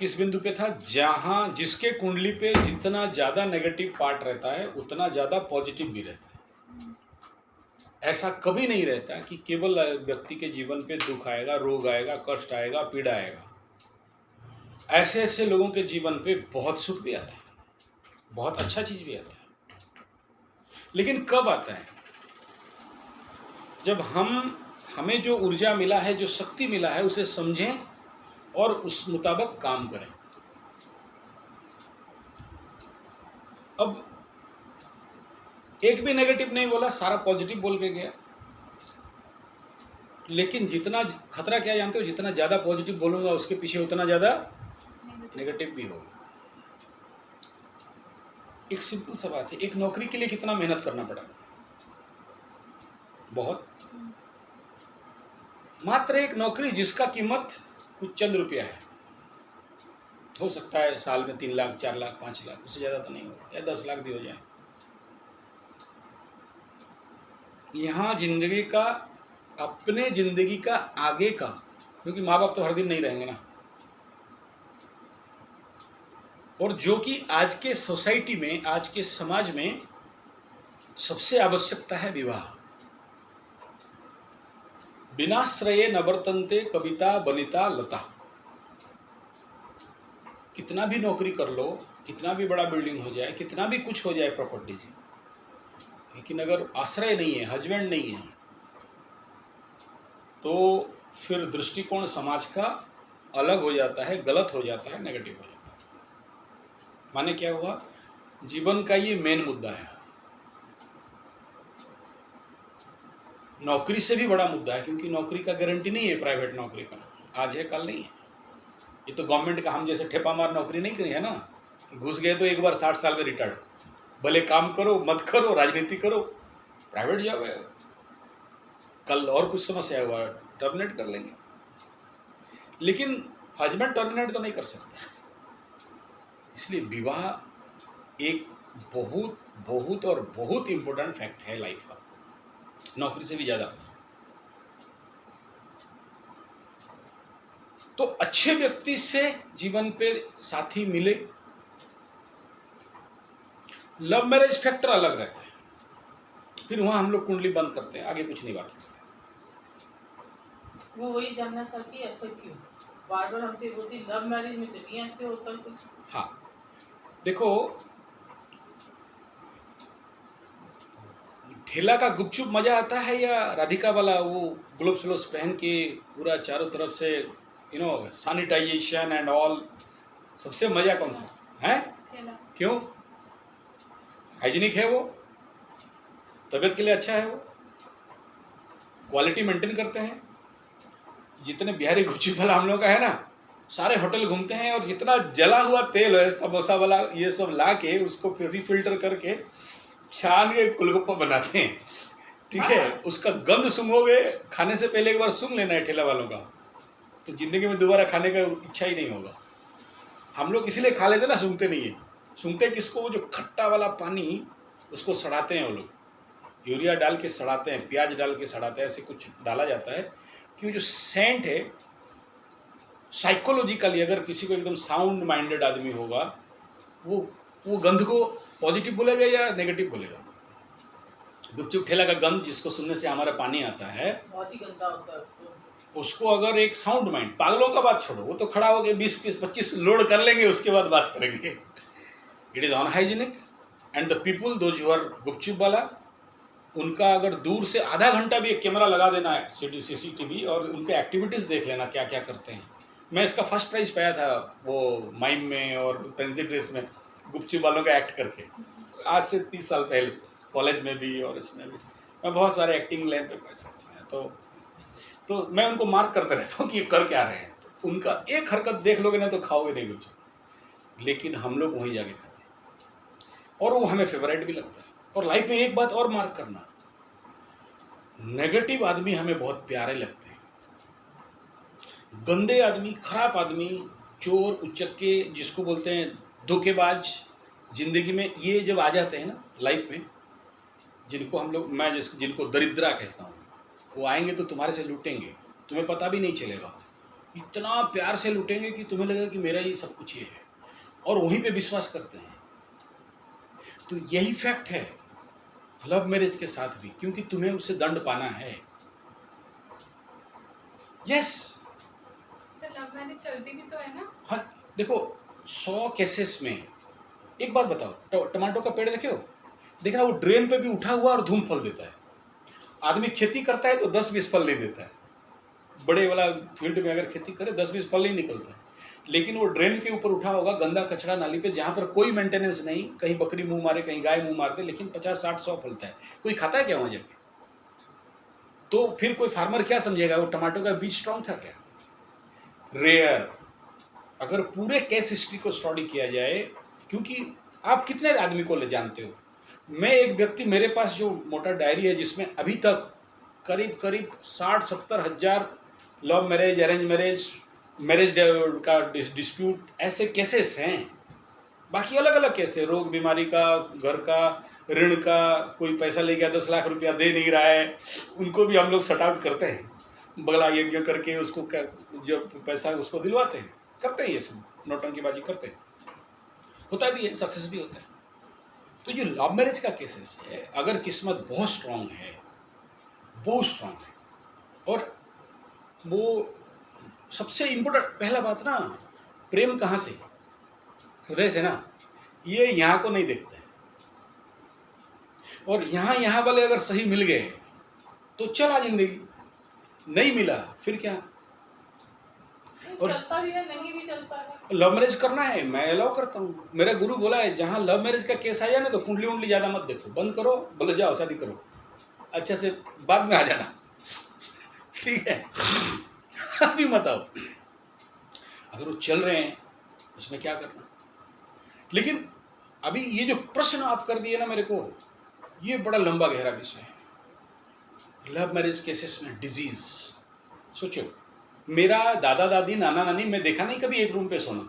किस बिंदु पे था? जहां जिसके कुंडली पे जितना ज्यादा नेगेटिव पार्ट रहता है उतना ज्यादा पॉजिटिव भी रहता है। ऐसा कभी नहीं रहता कि केवल व्यक्ति के जीवन पे दुख आएगा, रोग आएगा, कष्ट आएगा, पीड़ा आएगा। ऐसे ऐसे लोगों के जीवन पे बहुत सुख भी आता है, बहुत अच्छा चीज भी आता है। लेकिन कब आता है? जब हमें जो ऊर्जा मिला है, जो शक्ति मिला है, उसे समझें और उस मुताबिक काम करें। अब एक भी नेगेटिव नहीं बोला, सारा पॉजिटिव बोल के गया। लेकिन जितना खतरा क्या जानते हो? जितना ज़्यादा पॉजिटिव बोलूँगा उसके पीछे उतना ज़्यादा नेगेटिव भी होगा। एक सिंपल सा बात है, एक नौकरी के लिए कितना मेहनत करना पड़ा? बहुत। मात्र एक नौकरी जिसका कीमत कुछ चंद रुपया है। हो सकता है साल में 3 लाख, 4 लाख, 5 लाख, उससे ज़्यादा तो नहीं होगा, या 10 लाख भी हो जाए। यहाँ जिंदगी का, अपने जिंदगी का आगे का, क्योंकि माँ बाप तो हर दिन नहीं रहेंगे ना। और जो कि आज के सोसाइटी में, आज के समाज में सबसे आवश्यकता है विवाह। बिनाश्रये न वर्तन्ते कविता बनिता लता। कितना भी नौकरी कर लो, कितना भी बड़ा बिल्डिंग हो जाए, कितना भी कुछ हो जाए प्रॉपर्टीज, लेकिन अगर आश्रय नहीं है, हस्बैंड नहीं है, तो फिर दृष्टिकोण समाज का अलग हो जाता है, गलत हो जाता है, नेगेटिव हो जाता है। माने क्या हुआ? जीवन का ये मेन मुद्दा है। नौकरी से भी बड़ा मुद्दा है, क्योंकि नौकरी का गारंटी नहीं है प्राइवेट नौकरी का, आज है कल नहीं है। ये तो गवर्नमेंट का हम जैसे ठेपा मार नौकरी नहीं करी है ना, घुस गए तो एक बार 60 साल में रिटायर्ड, भले काम करो मत करो, राजनीति करो, प्राइवेट जॉब है, कल और कुछ समस्या हुआ टर्मिनेट कर लेंगे। लेकिन हस्बैंड टर्मिनेट तो नहीं कर सकता। इसलिए विवाह एक बहुत बहुत और बहुत इंपॉर्टेंट फैक्ट है लाइफ का, नौकरी से भी ज़्यादा। तो अच्छे व्यक्ति से जीवन पे साथी मिले। लव मैरिज फैक्टर अलग रहता है, फिर वहां हम लोग कुंडली बंद करते हैं, आगे कुछ नहीं बात करते। वो वही जानना चाहती है ऐसा क्यों? बार बार हमसे बोलती लव मैरिज में तो नहीं ऐसे होता कुछ। हाँ देखो, ठेला का गुपचुप मजा आता है या राधिका वाला वो ग्लोव्स व्लोव्स पहन के पूरा चारों तरफ से सैनिटाइजेशन एंड ऑल? सबसे मजा कौन सा है? क्यों? हाइजीनिक है वो, तबीयत के लिए अच्छा है वो, क्वालिटी मेंटेन करते हैं। जितने बिहारी गुपचुप वाला हम लोग का है ना, सारे होटल घूमते हैं और जितना जला हुआ तेल है समोसा वाला ये सब ला के उसको फिर रिफिल्टर करके छान के गोलगप्पा बनाते हैं, ठीक है। उसका गंध सूंघोगे, खाने से पहले एक बार सूंघ लेना है ठेला वालों का, तो जिंदगी में दोबारा खाने का इच्छा ही नहीं होगा। हम लोग इसीलिए खा लेते ना, सूंघते नहीं है। सूंघते किसको? वो जो खट्टा वाला पानी, उसको सड़ाते हैं वो लोग, यूरिया डाल के सड़ाते हैं, प्याज डाल के सड़ाते हैं, ऐसे कुछ डाला जाता है कि वो जो सेंट है, साइकोलॉजिकली अगर किसी को एकदम साउंड माइंडेड आदमी होगा, वो गंध को पॉजिटिव बोलेगा या नेगेटिव बोलेगा? गुपचुप ठेला का गंध जिसको सुनने से हमारा पानी आता है, बहुत ही गंदा होता है उसको अगर एक साउंड माइंड, पागलों का बात छोड़ो, वो तो खड़ा होकर 20-25 लोड कर लेंगे, उसके बाद बात करेंगे। It is unhygienic and the people those who are gupchup वाला, उनका अगर दूर से आधा घंटा भी एक कैमरा लगा देना है CCTV और उनके एक्टिविटीज़ देख लेना क्या क्या करते हैं। मैं इसका फर्स्ट प्राइज पाया था वो माइम में और पेंसिल ड्रेस में, गुपचुप वालों का एक्ट करके, आज से 30 साल पहले, कॉलेज में भी और इसमें भी मैं बहुत सारे एक्टिंग लाइन पे पैसा पाया। तो मैं उनको मार्क करते रहता हूँ कि ये कर क्या रहे हैं। तो उनका एक हरकत देख लोगे ना तो खाओगे नहीं गुपचुप, लेकिन हम लोग वहीं जाके खाते हैं और वो हमें फेवरेट भी लगता है। और लाइफ में एक बात और मार्क करना, नेगेटिव आदमी हमें बहुत प्यारे लगते हैं। गंदे आदमी, खराब आदमी, चोर, उचक्के, जिसको बोलते हैं धोखेबाज, जिंदगी में ये जब आ जाते हैं ना लाइफ में, जिनको हम लोग, मैं जिनको दरिद्रा कहता हूँ, वो आएंगे तो तुम्हारे से लूटेंगे, तुम्हें पता भी नहीं चलेगा। इतना प्यार से लुटेंगे कि तुम्हें लगेगा कि मेरा ही सब कुछ ये है, और वहीं पे विश्वास करते हैं। तो यही फैक्ट है लव मैरिज के साथ भी, क्योंकि तुम्हें उससे दंड पाना है। यस। तो लव मैरिज चलती भी तो है ना। हाँ, देखो 100 केसेस में, एक बात बताओ, टमाटो का पेड़ देखे हो, देखना वो ड्रेन पे भी उठा हुआ और धूम फल देता है। आदमी खेती करता है तो 10-20 फल नहीं देता है। बड़े वाला फील्ड में अगर खेती करे 10-20 फल नहीं निकलता है, लेकिन वो ड्रेन के ऊपर उठा होगा गंदा कचरा नाली पे, जहाँ पर कोई मेंटेनेंस नहीं, कहीं बकरी मुंह मारे कहीं गाय मुंह मार दे, लेकिन 50-60-100 फलता है। कोई खाता है क्या वहाँ जाके? तो फिर कोई फार्मर क्या समझेगा वो टमाटो का बीज स्ट्रांग था क्या? रेयर। अगर पूरे केस हिस्ट्री को स्टडी किया जाए, क्योंकि आप कितने आदमी को ले जानते हो, मैं एक व्यक्ति, मेरे पास जो मोटा डायरी है जिसमें अभी तक करीब करीब 60-70 हज़ार love marriage, arrange marriage, marriage का डिस्प्यूट ऐसे केसेस हैं। बाकी अलग अलग केस है, रोग बीमारी का, घर का, ऋण का, कोई पैसा ले गया 10 लाख रुपया दे नहीं रहा है, उनको भी हम लोग सट आउट करते हैं, बगला यज्ञ करके उसको जब पैसा उसको दिलवाते हैं, करते हैं ये सब, नौटंकीबाजी करते हैं, होता भी है, सक्सेस भी होता है। तो जो लव मैरिज का केसेस है, अगर किस्मत बहुत स्ट्रांग है, बहुत स्ट्रांग है, और वो सबसे इम्पोर्टेंट पहला बात ना, प्रेम कहाँ से? हृदय से ना। ये यहाँ को नहीं देखते हैं, और यहाँ वाले अगर सही मिल गए तो चला जिंदगी, नहीं मिला फिर क्या? और चलता भी है, नहीं भी चलता है। लव मैरिज करना है, मैं अलाउ करता हूँ। मेरा गुरु बोला है, जहाँ लव मैरिज का केस आया ना तो कुंडली उंडली ज़्यादा मत देखो, बंद करो, बोले जाओ शादी करो, अच्छा से बाद में आ जाना, ठीक है? अभी मत आओ। अगर वो चल रहे हैं उसमें क्या करना। लेकिन अभी ये जो प्रश्न आप कर दिए ना मेरे को, ये बड़ा लंबा गहरा विषय है। लव मैरिज केसेस में डिजीज, सोचो, मेरा दादा दादी नाना नानी मैं देखा नहीं कभी एक रूम पे सोना,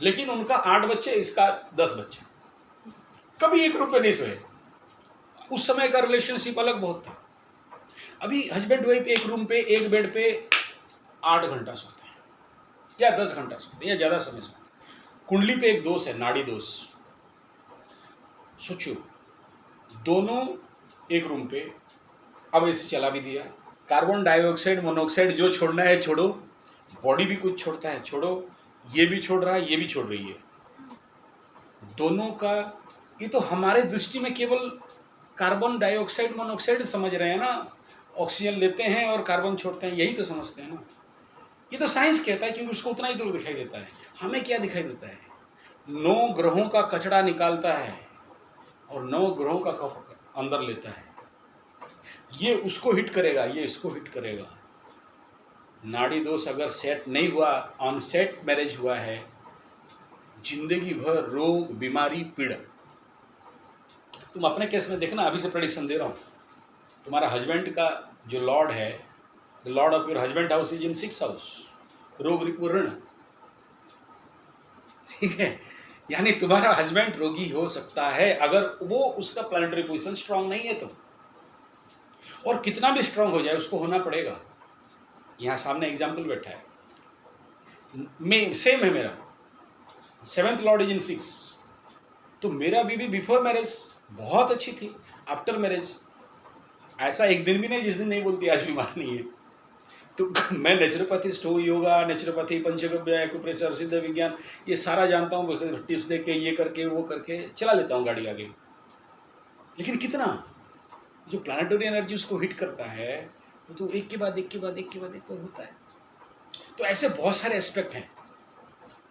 लेकिन उनका 8 बच्चे, इसका 10 बच्चे, कभी एक रूम पे नहीं सोए। उस समय का रिलेशनशिप अलग बहुत था। अभी हस्बैंड वाइफ एक रूम पे, एक बेड पे 8 घंटा सोते हैं या 10 घंटा सोते हैं या ज़्यादा समय सोते हैं। कुंडली पे एक दोष है, नाड़ी दोष। सोचो, दोनों एक रूम पे, अब एसी चला भी दिया, कार्बन डाइऑक्साइड मोनोऑक्साइड जो छोड़ना है छोड़ो, बॉडी भी कुछ छोड़ता है छोड़ो, ये भी छोड़ रहा है, ये भी छोड़ रही है, दोनों का। ये तो हमारे दृष्टि में केवल कार्बन डाइऑक्साइड मोनोऑक्साइड समझ रहे हैं ना, ऑक्सीजन लेते हैं और कार्बन छोड़ते हैं, यही तो समझते हैं ना। ये तो साइंस कहता है, क्योंकि उसको उतना ही दूर दिखाई देता है। हमें क्या दिखाई देता है? 9 ग्रहों का कचरा निकालता है और 9 ग्रहों का अंदर लेता है। ये उसको हिट करेगा, ये इसको हिट करेगा। नाड़ी दोष अगर सेट नहीं हुआ, अनसेट मैरिज हुआ है, जिंदगी भर रोग बीमारी पीड़ा। तुम अपने केस में देखना, अभी से प्रेडिक्शन दे रहा हूँ, तुम्हारा हस्बैंड का जो लॉर्ड है, the Lord of your husband house is in 6th house, रोग रिपूर्ण, ठीक है? यानी तुम्हारा हस्बैंड रोगी हो सकता है अगर वो उसका प्लैनेटरी पोजीशन स्ट्रांग नहीं है तो। और कितना भी स्ट्रांग हो जाए उसको होना पड़ेगा। यहाँ सामने एग्जाम्पल बैठा है, मैं सेम है, मेरा 7th लॉर्ड इज इन 6, तो मेरा बीवी बिफोर मैरिज बहुत अच्छी थी, आफ्टर मैरिज ऐसा एक दिन भी नहीं जिस दिन नहीं बोलती आज बीमार नहीं है। तो मैं नेचुरोपैथिस्ट हूँ, योगा, नेचुरोपैथी, पंचगव्य, एक्यूप्रेशर, सिद्ध विज्ञान, ये सारा जानता हूँ, बस टिप्स दे के, ये करके वो करके चला लेता हूँ गाड़ी आगे। लेकिन कितना जो प्लानिटरी एनर्जी उसको हिट करता है, वो तो एक के बाद एक के बाद एक के बाद एक होता है। तो ऐसे बहुत सारे एस्पेक्ट हैं।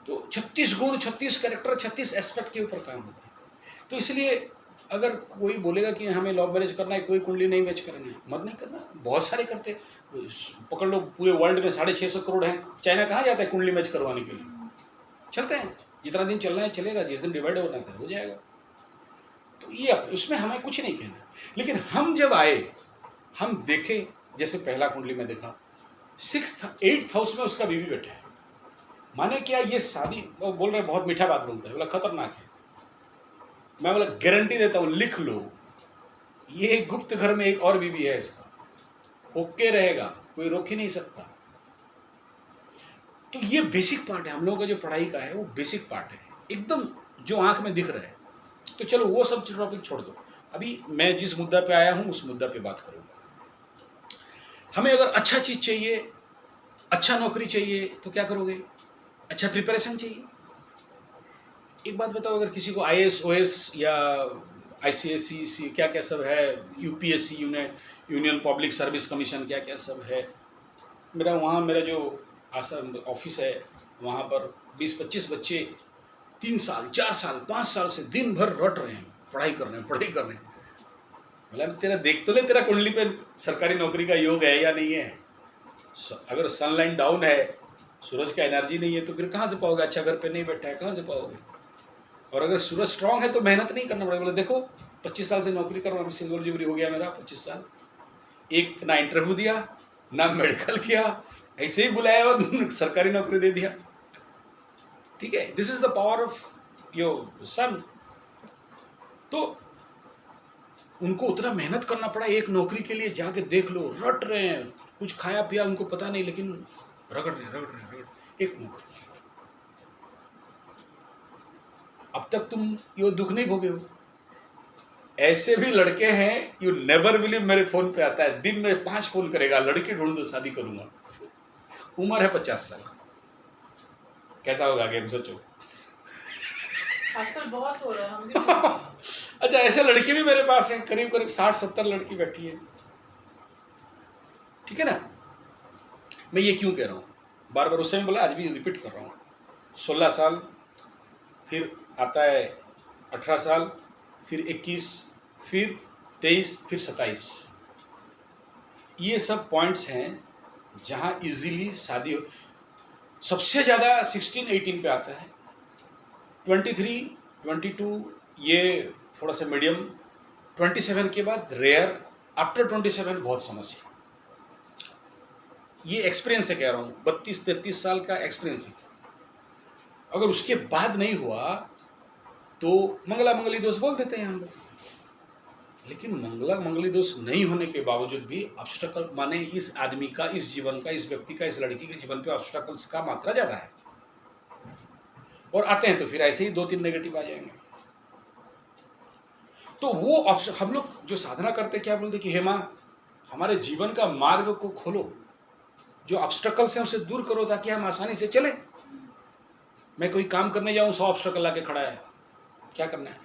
तो 36 गुण, 36 कैरेक्टर, 36 एस्पेक्ट के ऊपर काम होता है। तो इसलिए अगर कोई बोलेगा कि हमें लव मैरिज करना है, कोई कुंडली नहीं मैच करना है, मत नहीं करना। बहुत सारे करते, पकड़ लो पूरे वर्ल्ड में 650 करोड़ हैं, चाइना कहाँ जाता है कुंडली मैच करवाने के लिए? चलते हैं, जितना दिन चलना है चलेगा, जिस दिन डिवाइड होना था हो जाएगा। तो ये उसमें हमें कुछ नहीं कहना। लेकिन हम जब आए, हम देखे, जैसे पहला कुंडली में देखा 8th हाउस में उसका बीवी बैठा है, माने क्या ये शादी, वो बोल रहे बहुत मीठा बात बोलता है, बोला खतरनाक है। मैं बोला गारंटी देता हूँ, लिख लो, ये गुप्त घर में एक और बीवी है इसका, होके रहेगा, कोई रोक ही नहीं सकता। तो ये बेसिक पार्ट है हम लोगों का, जो पढ़ाई का है वो बेसिक पार्ट है एकदम, जो आंख में दिख रहा है। तो चलो वो सब टॉपिक छोड़ दो, अभी मैं जिस मुद्दा पे आया हूँ उस मुद्दा पे बात करूँगा। हमें अगर अच्छा चीज़ चाहिए, अच्छा नौकरी चाहिए, तो क्या करोगे? अच्छा प्रिपरेशन चाहिए। एक बात बताओ, अगर किसी को IAS OS या ICSE क्या क्या सब है, UPSC union public service commission क्या क्या सब है, मेरा जो ऑफिस है वहाँ पर 20-25 बच्चे 3 साल 4 साल 5 साल से दिन भर रट रहे हैं, पढ़ाई कर रहे हैं। मतलब तेरा देख तो ले, तेरा कुंडली पे सरकारी नौकरी का योग है या नहीं है। अगर सनलाइन डाउन है, सूरज का एनर्जी नहीं है, तो फिर कहाँ से पाओगे? अच्छा घर पे नहीं बैठा है, कहाँ से पाओगे? और अगर सूरज स्ट्रांग है तो मेहनत नहीं करना पड़ेगा। बोले देखो 25 साल से नौकरी कर रहा हूँ, अभी सिल्वर जुबली हो गया मेरा 25 साल, एक ना इंटरव्यू दिया ना मेडिकल किया, ऐसे ही बुलाया और सरकारी नौकरी दे दिया। ठीक है, this is the power of your son. तो उनको उतना मेहनत करना पड़ा एक नौकरी के लिए, जाके देख लो रट रहे हैं, कुछ खाया पिया उनको पता नहीं, लेकिन रगड़ रहे एक नौकरी। अब तक तुम ये दुख नहीं भोगे हो। ऐसे भी लड़के हैं, यू नेवर बिलीव, मेरे फोन पे आता है दिन में 5 फोन करेगा, लड़की ढूंढ दो शादी करूंगा, उम्र है 50 साल। कैसा होगा आगे सोचो। आजकल बहुत हो रहा है, हम भी सुन रहे हैं। अच्छा, ऐसे लड़की भी मेरे पास हैं, करीब 60-70 लड़की बैठी है। ठीक है ना? मैं ये क्यों कह रहा हूँ, बार बार उस समय बोला, आज भी रिपीट कर रहा हूँ। 16 साल, फिर आता है 18 साल, फिर 21, फिर 23, फिर 27। ये सब पॉइंट्स हैं जहाँ इजीली शादी हो। सबसे ज़्यादा 16-18 पे आता है, 23, 22 ये थोड़ा सा मीडियम, 27 के बाद रेयर, आफ्टर 27 बहुत समस्या। ये एक्सपीरियंस से कह रहा हूँ, 32-33 साल का एक्सपीरियंस है। अगर उसके बाद नहीं हुआ तो मंगला मंगली दोष बोल देते हैं हम लोग। लेकिन मंगला मंगली दोष नहीं होने के बावजूद भी ऑब्स्टेकल, माने इस आदमी का, इस जीवन का, इस व्यक्ति का, इस लड़की के जीवन पे ऑब्स्टेकल्स का मात्रा ज़्यादा है। और आते हैं तो फिर ऐसे ही 2-3 नेगेटिव आ जाएंगे। तो वो हम लोग जो साधना करते क्या बोलते कि हे माँ, हमारे जीवन का मार्ग को खोलो, जो ऑब्स्टेकल्स हैं उसे दूर करो, ताकि हम आसानी से चलें। मैं कोई काम करने जाऊँ, 100 ऑब्स्टेकल आके खड़ा है, क्या करना है?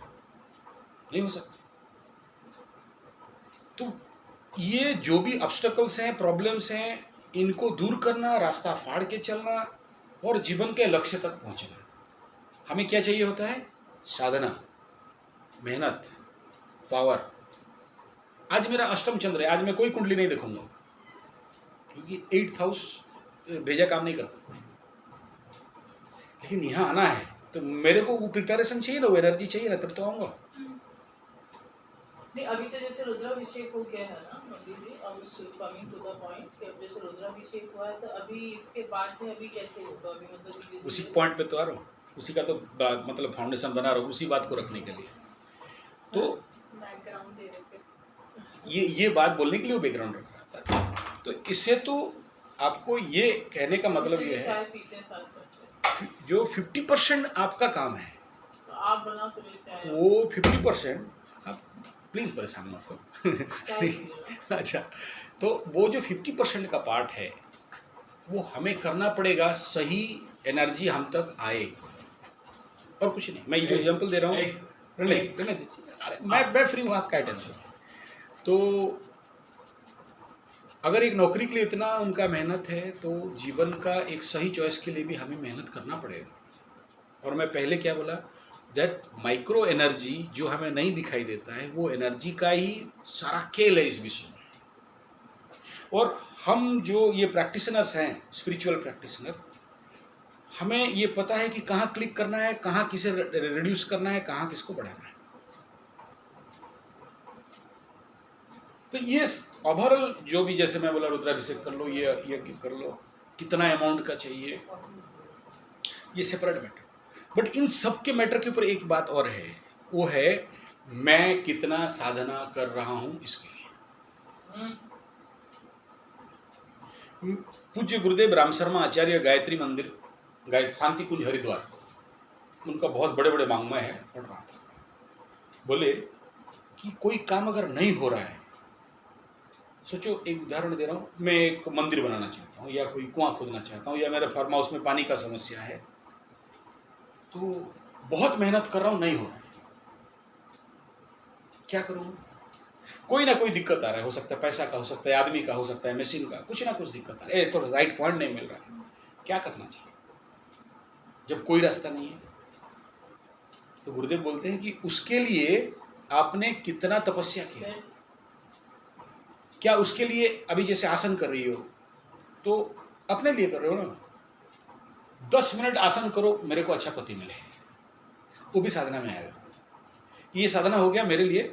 नहीं हो सकता। तो ये जो भी ऑब्स्टेकल्स हैं, प्रॉब्लम्स हैं, इनको दूर करना, रास्ता फाड़ के चलना और जीवन के लक्ष्य तक पहुंचना। हमें क्या चाहिए होता है? साधना, मेहनत, पावर। आज मेरा अष्टम चंद्र है, आज मैं कोई कुंडली नहीं देखूंगा, क्योंकि 8th हाउस भेजा काम नहीं करता। लेकिन यहाँ आना है तो मेरे को वो प्रिपरेशन चाहिए ना, वो एनर्जी चाहिए ना, तब तो आऊँगा। नहीं, अभी तो जैसे रुद्राभिषेक हो गया है ना अभी जी, अब कमिंग टू द पॉइंट कि अब जैसे रुद्राभिषेक हुआ है, तो अभी इसके बाद में अभी कैसे होगा? अभी मतलब उसी पॉइंट पे तो आ रहा हूँ, उसी का तो मतलब फाउंडेशन बना रहा हूँ, उसी बात को रखने के लिए। तो बैकग्राउंड दे रहे थे। ये बात बोलने के लिए बैकग्राउंड रख रहा था। तो इससे तो आपको ये कहने का मतलब ये है, चाय पीते हैं साथ साथ, जो 50% आपका काम है, तो आप बनाओ सुबह चाय, वो 50% आप प्लीज़ परेशान मत हो। चाय पीजिएगा। अच्छा, तो वो जो 50% का पार्ट है, वो हमें करना पड़ेगा, सही एनर्जी हम तक आए, और कुछ नहीं। मैं ये एग्जांपल दे रहा हूँ, रहने दीजिए, अरे मैं फ्री हूँ, आप क्या टेंशन। तो अगर एक नौकरी के लिए इतना उनका मेहनत है, तो जीवन का एक सही चॉइस के लिए भी हमें मेहनत करना पड़ेगा। और मैं पहले क्या बोला, दैट माइक्रो एनर्जी जो हमें नहीं दिखाई देता है, वो एनर्जी का ही सारा खेल है इस विश्व में। और हम जो ये प्रैक्टिशनर्स हैं, स्पिरिचुअल प्रैक्टिशनर, हमें ये पता है कि कहाँ क्लिक करना है, कहाँ किसे रिड्यूस करना है, कहाँ किसको बढ़ाना है। तो ये ओवरऑल जो भी, जैसे मैं बोला रुद्राभिषेक कर लो, ये कर लो, कितना अमाउंट का चाहिए, ये सेपरेट मैटर। बट इन सब के मैटर के ऊपर एक बात और है, वो है मैं कितना साधना कर रहा हूं इसके लिए। पूज्य गुरुदेव राम शर्मा आचार्य गायत्री मंदिर शांति कुंज हरिद्वार, उनका बहुत बड़े बड़े वाङ्मय है, पढ़ रहा था। बोले कि कोई काम अगर नहीं हो रहा है, सोचो एक उदाहरण दे रहा हूँ, मैं एक मंदिर बनाना चाहता हूँ या कोई कुआं खोदना चाहता हूँ या मेरे फार्म हाउस में पानी का समस्या है, तो बहुत मेहनत कर रहा हूँ, नहीं हो रहा है, क्या करूँ? कोई ना कोई दिक्कत आ रहा है, हो सकता है पैसा का, हो सकता है आदमी का, हो सकता है मशीन का, कुछ ना कुछ दिक्कत आ रहा है, तो राइट पॉइंट नहीं मिल रहा है, क्या करना चाहिए जब कोई रास्ता नहीं है? तो गुरुदेव बोलते हैं कि उसके लिए आपने कितना तपस्या किया, क्या उसके लिए अभी जैसे आसन कर रही हो तो अपने लिए कर रहे हो ना, 10 मिनट आसन करो, मेरे को अच्छा पति मिले, वो भी साधना में आएगा। ये साधना हो गया मेरे लिए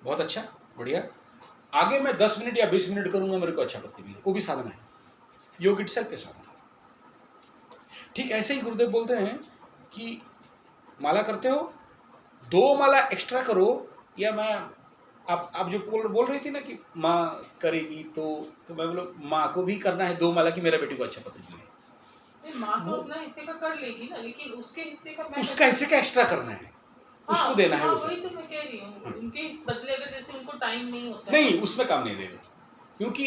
बहुत अच्छा, बढ़िया, आगे मैं 10 मिनट या 20 मिनट करूंगा, मेरे को अच्छा पति मिले, वो भी साधना है, योग इटसेल्फ है साधना। ठीक ऐसे ही गुरुदेव बोलते हैं कि माला करते हो, 2 माला एक्स्ट्रा करो, या मैं आप जो बोल रही थी ना कि माँ करेगी, तो मैं बोलो माँ को भी करना है 2 माला कि मेरा बेटी को अच्छा पति मिले। माँ तो अपना हिस्से का कर लेगी ना, लेकिन उसके हिस्से का उसका हिस्से का एक्स्ट्रा करना है, उसको देना है उसे। वही तो मैं कह रही हूँ, उनके इस बदले अगर जैसे उनको टाइम नहीं होता नहीं, उसमें काम नहीं देगा, क्योंकि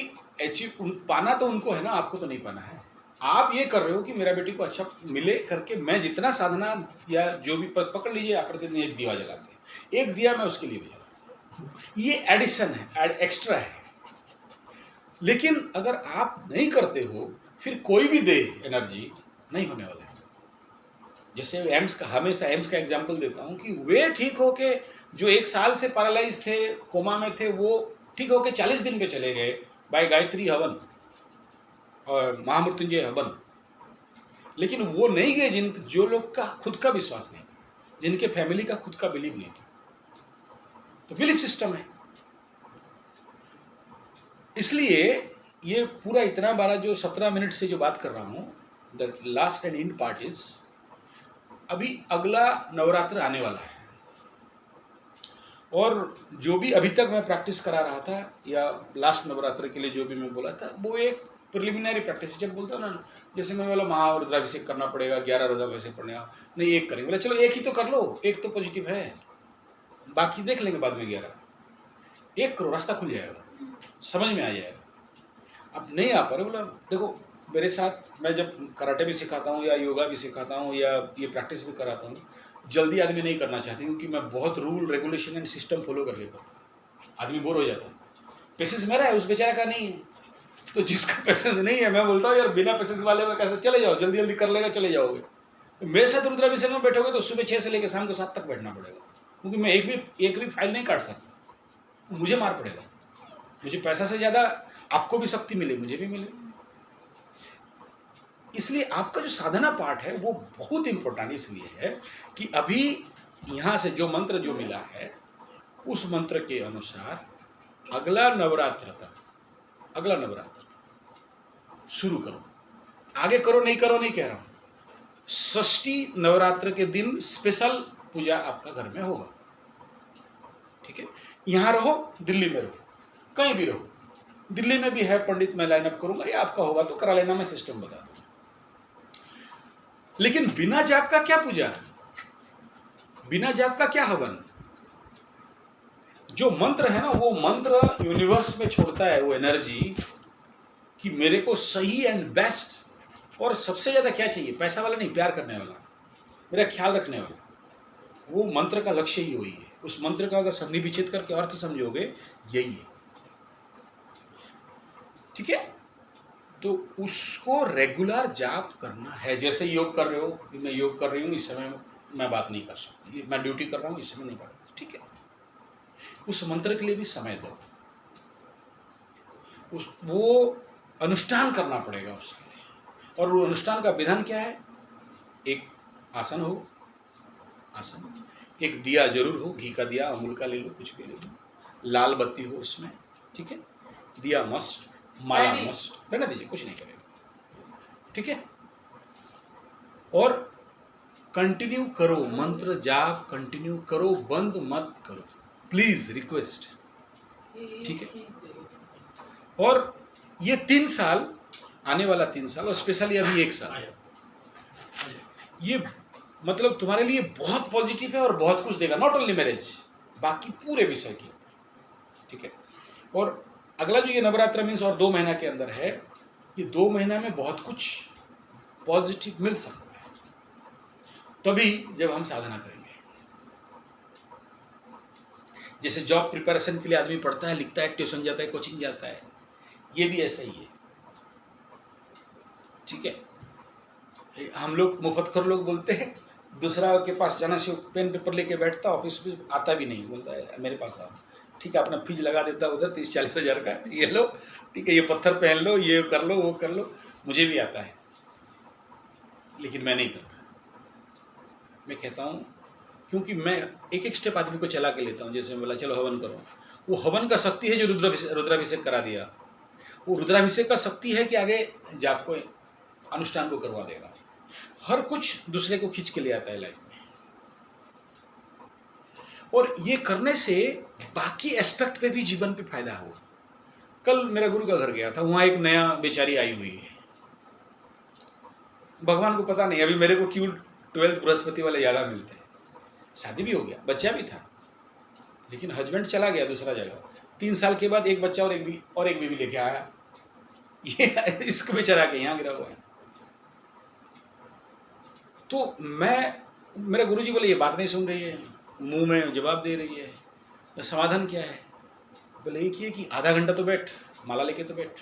पाना तो उनको है ना, आपको तो नहीं पाना है। आप ये कर रहे हो कि मेरा बेटी को अच्छा मिले करके, मैं जितना साधना या जो भी पकड़ लीजिए, आप प्रतिदिन 1 दिया जलाते हैं, 1 दिया मैं उसके लिए भी जलाता हूँ, ये एडिशन है, एक्स्ट्रा है। लेकिन अगर आप नहीं करते हो, फिर कोई भी दे एनर्जी, नहीं होने वाला है। जैसे हमेशा एम्स का एग्जाम्पल देता हूँ कि वे ठीक होके, जो 1 साल से पैरालाइज थे, कोमा में थे, वो ठीक होके 40 दिन पे चले गए बाय गायत्री हवन और महामृत्युंजय हवन। लेकिन वो नहीं गए जो लोग का खुद का विश्वास नहीं था, जिनके फैमिली का खुद का बिलीव नहीं था। तो बिलीफ सिस्टम है, इसलिए ये पूरा इतना बड़ा जो 17 मिनट से जो बात कर रहा हूँ, the last and end part is, अभी अगला नवरात्र आने वाला है, और जो भी अभी तक मैं प्रैक्टिस करा रहा था या लास्ट नवरात्र के लिए जो भी मैं बोला था, वो एक प्रिलिमिनरी प्रैक्टिस। जब बोलता हूँ ना, जैसे मैं बोला महारुद्राभिषेक करना पड़ेगा, 11 रुद्राभिषेक पड़ेगा, नहीं 1 करेंगे, बोला चलो 1 ही तो कर लो, 1 तो पॉजिटिव है, बाकी देख लेंगे बाद में 11। 1 करो, रास्ता खुल जाएगा, समझ में आ जाएगा। अब नहीं आ पा रहे, बोला देखो मेरे साथ, मैं जब कराटे भी सिखाता हूँ या योगा भी सिखाता हूँ या ये प्रैक्टिस भी कराता हूँ, जल्दी आदमी नहीं करना चाहती, क्योंकि मैं बहुत rule regulation and system follow करके करता हूँ, आदमी बोर हो जाता है। पेशेंस मेरा है, उस बेचारा का नहीं है। तो जिसका पेशेंस नहीं है, मैं बोलता हूँ यार बिना पेशेंस वाले में कैसे, चले जाओ, जल्दी जल्दी कर लेगा, चले जाओगे। मेरे साथ रुद्राभिषेक में बैठोगे तो सुबह 6 से लेकर शाम को 7 तक बैठना पड़ेगा, क्योंकि मैं एक भी फाइल नहीं काट सकता, मुझे मार पड़ेगा। मुझे पैसा से ज़्यादा आपको भी शक्ति मिले, मुझे भी मिले। इसलिए आपका जो साधना पार्ट है वो बहुत इंपॉर्टेंट इसलिए है कि अभी यहाँ से जो मंत्र जो मिला है, उस मंत्र के अनुसार अगला नवरात्र शुरू करो। आगे करो नहीं करो नहीं कह रहा हूँ, षष्ठी नवरात्र के दिन स्पेशल पूजा आपका घर में होगा, ठीक है। यहाँ रहो, दिल्ली में रहो, कहीं भी रहो, दिल्ली में भी है पंडित, मैं लाइनअप करूंगा, या आपका होगा तो करा लेना, मैं सिस्टम बता दूंगा। लेकिन बिना जाप का क्या पूजा, बिना जाप का क्या हवन? जो मंत्र है ना, वो मंत्र यूनिवर्स में छोड़ता है वो एनर्जी कि मेरे को सही एंड बेस्ट, और सबसे ज्यादा क्या चाहिए, पैसा वाला नहीं, प्यार करने वाला, मेरा ख्याल रखने वाला। वो मंत्र का लक्ष्य ही वही है। उस मंत्र का अगर संधि विच्छेद करके अर्थ समझोगे, यही है, ठीक है। तो उसको रेगुलर जाप करना है। जैसे योग कर रहे हो, मैं योग कर रही हूँ, इस समय मैं बात नहीं कर सकती, मैं ड्यूटी कर रहा हूँ, इस समय नहीं बात, ठीक है। उस मंत्र के लिए भी समय दो, वो अनुष्ठान करना पड़ेगा उसके लिए। और वो अनुष्ठान का विधान क्या है? एक आसन हो, आसन, एक दिया जरूर हो, घी का दिया, अमूल का ले लो, कुछ भी ले लो, लाल बत्ती हो उसमें, ठीक है। दिया मस्ट, माला मस्ट, रहने दीजिए, कुछ नहीं करेगा, ठीक है। और कंटिन्यू करो, मंत्र जाप कंटिन्यू करो, बंद मत करो, प्लीज, रिक्वेस्ट, ठीक है। और ये 3 साल आने वाला 3 साल और स्पेशली अभी 1 साल, ये मतलब तुम्हारे लिए बहुत पॉजिटिव है और बहुत कुछ देगा, नॉट ओनली मैरिज, बाकी पूरे विषय की, ठीक है। और अगला जो ये नवरात्र मीन्स और 2 महीना के अंदर है, ये 2 महीना में बहुत कुछ पॉजिटिव मिल सकता है, तभी जब हम साधना करेंगे। जैसे जॉब प्रिपरेशन के लिए आदमी पढ़ता है, लिखता है, ट्यूशन जाता है, कोचिंग जाता है, ये भी ऐसा ही है, ठीक है। हम लोग मुफतखोर लोग बोलते हैं, दूसरा के पास जाना से पेन पेपर लेके बैठता, ऑफिस में आता भी नहीं, बोलता है मेरे पास आओ, ठीक है, अपना फीस लगा देता उधर 30-40 हज़ार का, ये लो, ठीक है, ये पत्थर पहन लो, ये कर लो, वो कर लो। मुझे भी आता है, लेकिन मैं नहीं करता। मैं कहता हूँ, क्योंकि मैं एक एक स्टेप आदमी को चला के लेता हूँ। जैसे मैं बोला चलो हवन करो, वो हवन का शक्ति है जो रुद्राभिषेक करा दिया, वो रुद्राभिषेक का शक्ति है कि आगे जाप को अनुष्ठान को करवा देगा। हर कुछ दूसरे को खींच के ले आता है लाइफ में, और ये करने से बाकी एस्पेक्ट पे भी जीवन पे फायदा हुआ। कल मेरा गुरु का घर गया था, वहाँ एक नया बेचारी आई हुई है, भगवान को पता नहीं अभी मेरे को क्यों 12th बृहस्पति वाले ज़्यादा मिलते हैं। शादी भी हो गया, बच्चा भी था, लेकिन हस्बैंड चला गया दूसरा जगह। 3 साल के बाद एक बच्चा और एक बीवी लेके आया, ये इसको बेचारा के यहाँ गिरा हुआ है। तो मेरा गुरुजी बोले ये बात नहीं सुन रही है, मुंह में जवाब दे रही है, तो समाधान क्या है? बोले एक ही है कि आधा घंटा तो बैठ, माला लेके तो बैठ।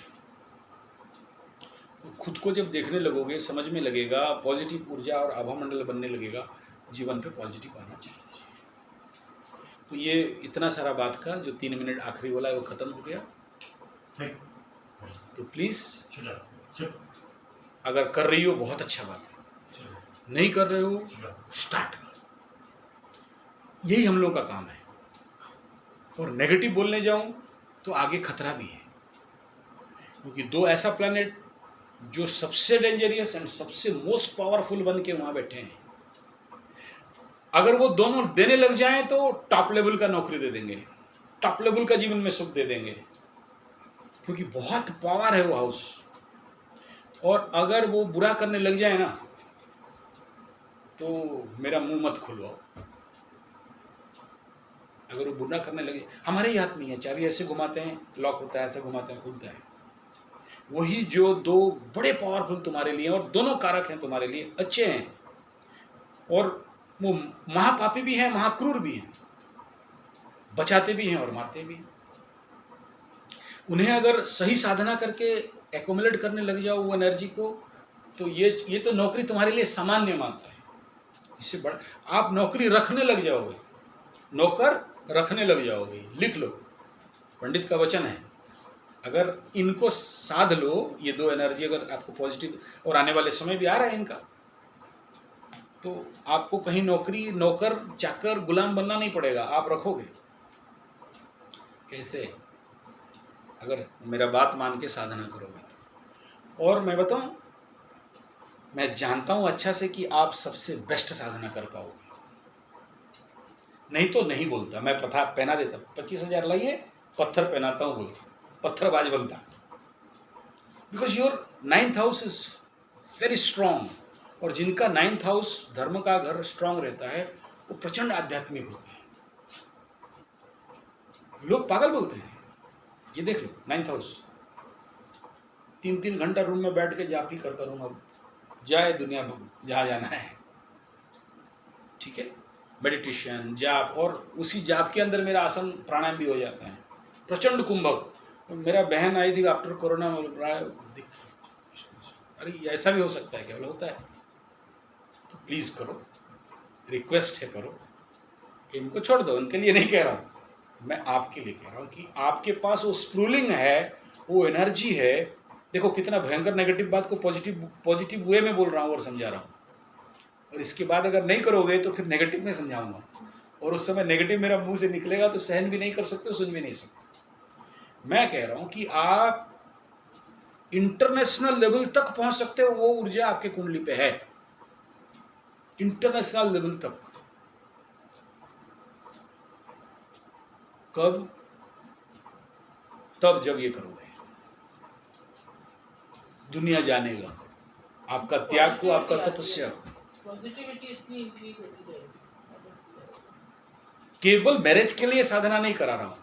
खुद को जब देखने लगोगे, समझ में लगेगा, पॉजिटिव ऊर्जा और आभा मंडल बनने लगेगा, जीवन पे पॉजिटिव आना चाहिए। तो ये इतना सारा बात का जो 3 मिनट आखिरी वाला है वो ख़त्म हो गया। तो प्लीज़ अगर कर रही हो बहुत अच्छा बात है, नहीं कर रहे हो स्टार्ट करो, यही हम लोग का काम है। और नेगेटिव बोलने जाऊं तो आगे खतरा भी है, क्योंकि 2 ऐसा प्लैनेट जो सबसे डेंजरियस एंड सबसे मोस्ट पावरफुल बन के वहां बैठे हैं, अगर वो दोनों देने लग जाएं तो टॉप लेवल का नौकरी दे देंगे, टॉप लेवल का जीवन में सुख दे देंगे, क्योंकि बहुत पावर है वो हाउस। और अगर वो बुरा करने लग जाए ना, तो मेरा मुंह मत खुलवाओ। अगर वो बुरा करने लगे, हमारे ही हाथ में है, चाबी ऐसे घुमाते हैं लॉक होता है, ऐसे घुमाते हैं खुलता है। वही जो 2 बड़े पावरफुल तुम्हारे लिए, और दोनों कारक हैं तुम्हारे लिए, अच्छे हैं, और वो महापापी भी हैं, महाक्रूर भी हैं, बचाते भी हैं और मारते भी हैं। उन्हें अगर सही साधना करके एक्यूमुलेट करने लग जाओ वो एनर्जी को, तो ये तो नौकरी तुम्हारे लिए सामान्य मात्र है। इससे बड़ा आप नौकरी रखने लग जाओगे, नौकर रखने लग जाओगे। लिख लो, पंडित का वचन है, अगर इनको साध लो, ये 2 एनर्जी अगर आपको पॉजिटिव, और आने वाले समय भी आ रहा है इनका, तो आपको कहीं नौकरी, नौकर चाकर, गुलाम बनना नहीं पड़ेगा, आप रखोगे। कैसे? अगर मेरा बात मान के साधना करोगे तो। और मैं बताऊं, मैं जानता हूं अच्छा से कि आप सबसे बेस्ट साधना कर पाओगे, नहीं तो नहीं बोलता। मैं प्रथा पहना देता, 25,000 लाइए, पत्थर पहनाता हूँ, बोलता पत्थरबाज बनता, because your 9th house is very strong. और जिनका 9th हाउस धर्म का घर स्ट्रांग रहता है, वो प्रचंड आध्यात्मिक होते हैं। लोग पागल बोलते हैं, ये देख लो 9th हाउस, 3-3 घंटा रूम में बैठ के जाप ही करता रहूँगा, जाए दुनिया जहाँ जाना है, ठीक है, मेडिटेशन, जाप, और उसी जाप के अंदर मेरा आसन प्राणायाम भी हो जाता है, प्रचंड कुंभक। मेरा बहन आई थी आफ्टर कोरोना में, अरे ऐसा भी हो सकता है क्या? बोला होता है। तो प्लीज़ करो, रिक्वेस्ट है करो, इनको छोड़ दो, उनके लिए नहीं कह रहा हूँ, मैं आपके लिए कह रहा हूँ कि आपके पास वो स्प्रूलिंग है, वो एनर्जी है। देखो कितना भयंकर नेगेटिव बात को पॉजिटिव वे में बोल रहा हूँ और समझा रहा हूँ, और इसके बाद अगर नहीं करोगे तो फिर नेगेटिव में समझाऊंगा, और उस समय नेगेटिव मेरा मुंह से निकलेगा तो सहन भी नहीं कर सकते, सुन भी नहीं सकते। मैं कह रहा हूँ कि आप इंटरनेशनल लेवल तक पहुंच सकते हो, वो ऊर्जा आपके कुंडली पे है, इंटरनेशनल लेवल तक। कब? तब जब ये करोगे। दुनिया जानेगा आपका त्याग को, आपका तपस्या को। पॉजिटिविटी इतनी इंक्रीज होती जाएगी। केवल मैरिज के लिए साधना नहीं करा रहा हूं,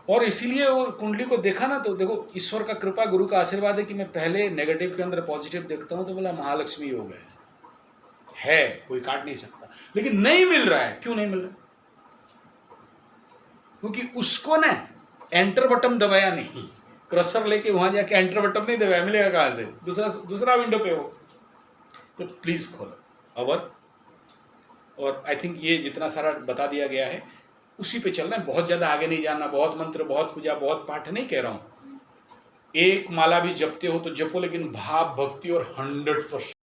और इसीलिए वो कुंडली को देखा ना, तो देखो ईश्वर का कृपा, गुरु का आशीर्वाद है कि मैं पहले नेगेटिव के अंदर पॉजिटिव देखता हूं, तो बोला महालक्ष्मी योग है, कोई काट नहीं सकता। लेकिन नहीं मिल रहा है, क्यों नहीं मिल रहा? क्योंकि उसको ना एंटर बटन दबाया नहीं, क्रशर लेके वहां जाके एंटर बटन नहीं दबाया, मिलेगा कहां से? दूसरा विंडो पे हो। तो प्लीज खोलो और आई थिंक ये जितना सारा बता दिया गया है उसी पे चलना है, बहुत ज़्यादा आगे नहीं जाना। बहुत मंत्र, बहुत पूजा, बहुत पाठ नहीं कह रहा हूँ। एक माला भी जपते हो तो जपो, लेकिन भाव, भक्ति और 100%